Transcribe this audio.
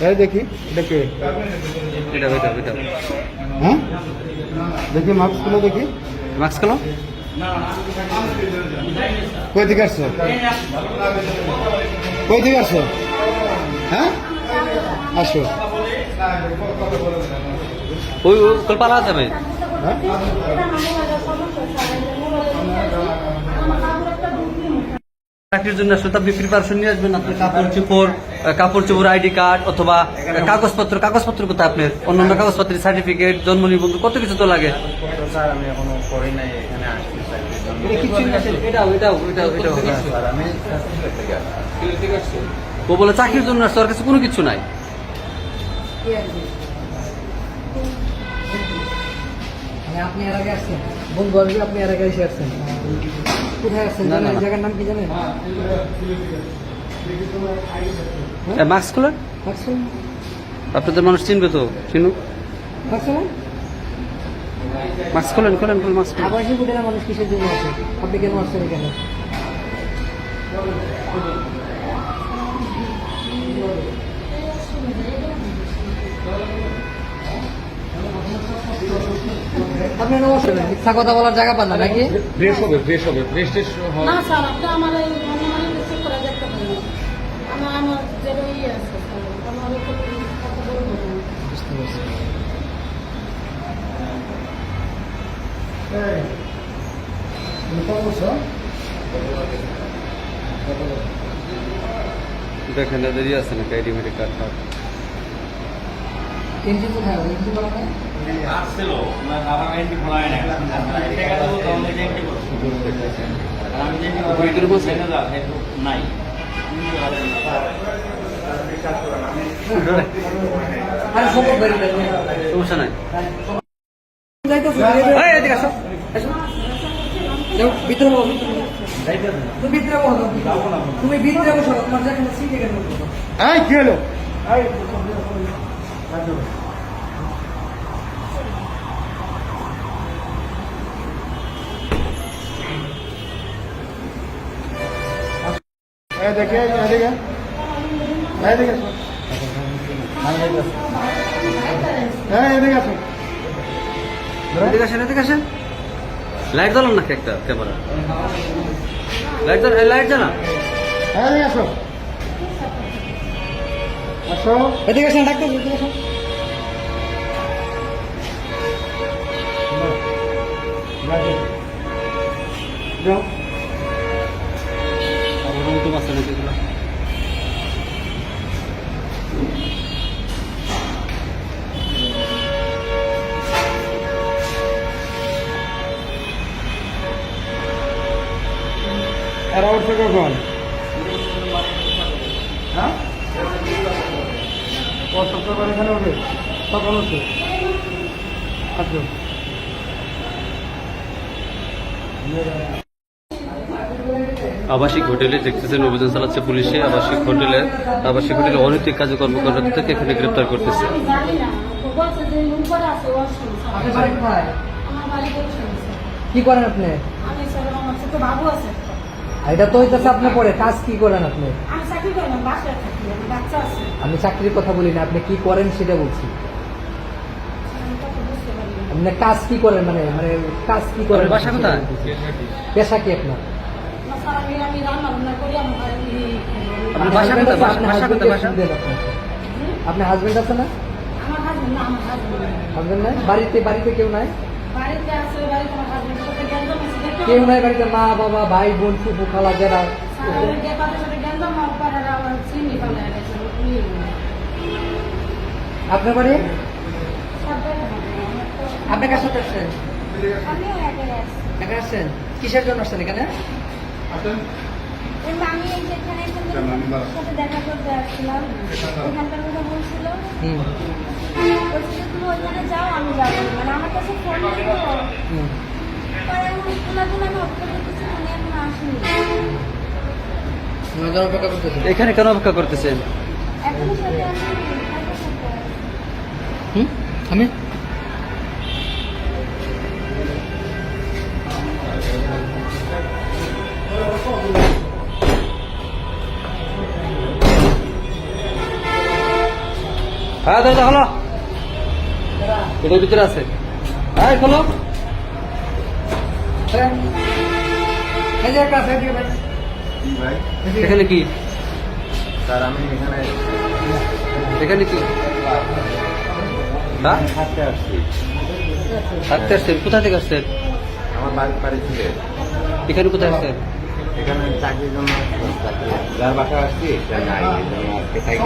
এই দেখি দেখে এটা হ্যাঁ দেখি মাস্কগুলো দেখি মাস্ক খেলো। কই থেকে আসছো কই থেকে আসছো হ্যাঁ আসো ওই কল পালা যাবে। হ্যাঁ চাকরির জন্য আসলে আপনি প্রিপারেশন নিয়ে আসবেন। আপনার কাপড় চোপড় আইডি কার্ড অথবা কাগজপত্র কোথায় আপনার অন্যান্য কাগজপত্রের সার্টিফিকেট জন্ম নিবন্ধন কত কিছু তো লাগে। স্যার আমি এখনো করি নাই, এখানে আসছি স্যার। স্যার আমি ও বলে চাকরির জন্য আসছে, ওর কাছে কোনো কিছু নাই। আপনি এর আগে আসছেন বন্ধু আসবে, আপনি এর আগে এসে আসছেন কোথায় আসছেন জানেন? এই জায়গার নাম কি জানেন? মাস্ক খোলেন, আসছেন আপনাদের মানুষ চিনবে তো, চিনুক। আসছেন মাস্ক খোলেন মাস্ক খোলেন। আবাসিক হোটেলে মানুষ কিসের জন্য আছে? আপনি কেন আসছেন এখানে? আপনি নমস্কার, মিথ্যা কথা বলার জায়গা পান না নাকি? ফ্রেশ হবে না স্যার, আপনি আমার এই অনুমানিক চেক করে দেখতে পারেন। আমার যেটা আছে স্যার, আমার উপর কথা বলবো না। বুঝতে পারছি। দেখেন এদেরই আছে না আইডি কার্ড। এনজি কোথায়? এনজি বলা হয় আসছিল না, আমার এন্ট্রি খোলা হয় না। টাকা দেবো তো আমি এন্ট্রি করব। আর আমি যে নাই আরে সম্ভব হয়ে গেল। সমস্যা নাই। যাইতেছে এই এদিকে আসো আসো যাও ভিতরে বসো। তুমি ভিতরে বসো, তুমি ভিতরে বসো। তোমার যেখানে সিট এখানে বসো। এই কি হলো এই দেখে এদিকে এদিকে আসো এদিকে আসো এদিকে আসেন। লাইট জ্বালান নাকি একটা ক্যামেরা? লাইট জ্বালা। এদিকে আসো আসো এদিকে আসেন, ডাক্তার এদিকে আসেন। যাও তো বাচ্চা নাকি এগুলো? এরা উঠছে কখন হ্যাঁ ও শুক্রবার এখানে উঠে কখন উঠছে আচ্ছা আবাসিক হোটেলে দেখতেছেন অভিযান চালাচ্ছে পুলিশে। আবাসিক হোটেলে অনৈতিক কার্যকর্ম থেকে এখানে গ্রেপ্তার করতেছে। আমি জানি না, বলছে যে উপরে আছে ওয়াশরুম। আপনার বাড়ি কোথায়? আমার বাড়ি বলছেন স্যার। কি করেন আপনি? আমি স্যার আমার ছোট বাবু আছে একটা। এটা তো হইতেছে আপনি পরে কাজ কি করেন আপনি? আমি চাকরি করি না, বাসায় থাকি, আমার বাচ্চা আছে। আমি চাকরির কথা বলি না, আপনি কি করেন সেটা বলছি। আমি কথা বুঝতে পারি না। আপনি কাজ কি করেন মানে মানে কাজ কি করেন? বাসা কোথায়? পেশা কি আপনার? না স্যার, আমি রান্না বান্না করি। আমার আপনার বাসা কোথায়? বাসা কোথায়? বাসা আপনার হাজবেন্ড আছে না? আমার হাজবেন্ড না, আমার হাজবেন্ড হাজবেন্ড নাই? বাড়িতে কেউ নাই? বাড়িতে আছে, বাড়িতে আমার হাজবেন্ডের সাথে গ্যাঞ্জাম আছে। কেউ নাই বাড়িতে? মা বাবা ভাই বোন ফুফু খালা যারা? তাদের সাথে গ্যাঞ্জাম করার আমার চিনি ফেলে গেছে। আপনার বাড়ি? সাবধানে আপনি কার সাথে আসছেন? আমিও একাই আছি। একা আসছেন? কিসের জন্য আসছেন এখানে? আমি যেখানে সাথে দেখা করতে আসছিলাম, ওখানকার কথা বলছিল। বলছিল তুমি ওইখানে যাও, আমি যাবো। মানে আমার কাছে ফোন ছিল। পরে আমি আমি অপেক্ষা করতেছি, উনি এখন আসেনি। অপেক্ষা করতেছেন? এখানে কেন অপেক্ষা করতেছেন? এখনো সাথে আসেনি। আমি হ্যাঁ দরজা খোলো, এটার ভিতরে আছে। হ্যাঁ খোলো। এই যে কাছে দিয়ে ভাই ভাই এখানে কি? স্যার আমি এখানে এখানে কি? হ্যাঁ থাকতে আসছি। থাকতে আসছেন? কোথা থেকে আসছেন? আমার বাড়ি ছিল এখানে কোথায় আসছেন? এখানে চাকরির জন্য যার বাসা আসছি সে নাই, এই জন্য আজকে থাইকা-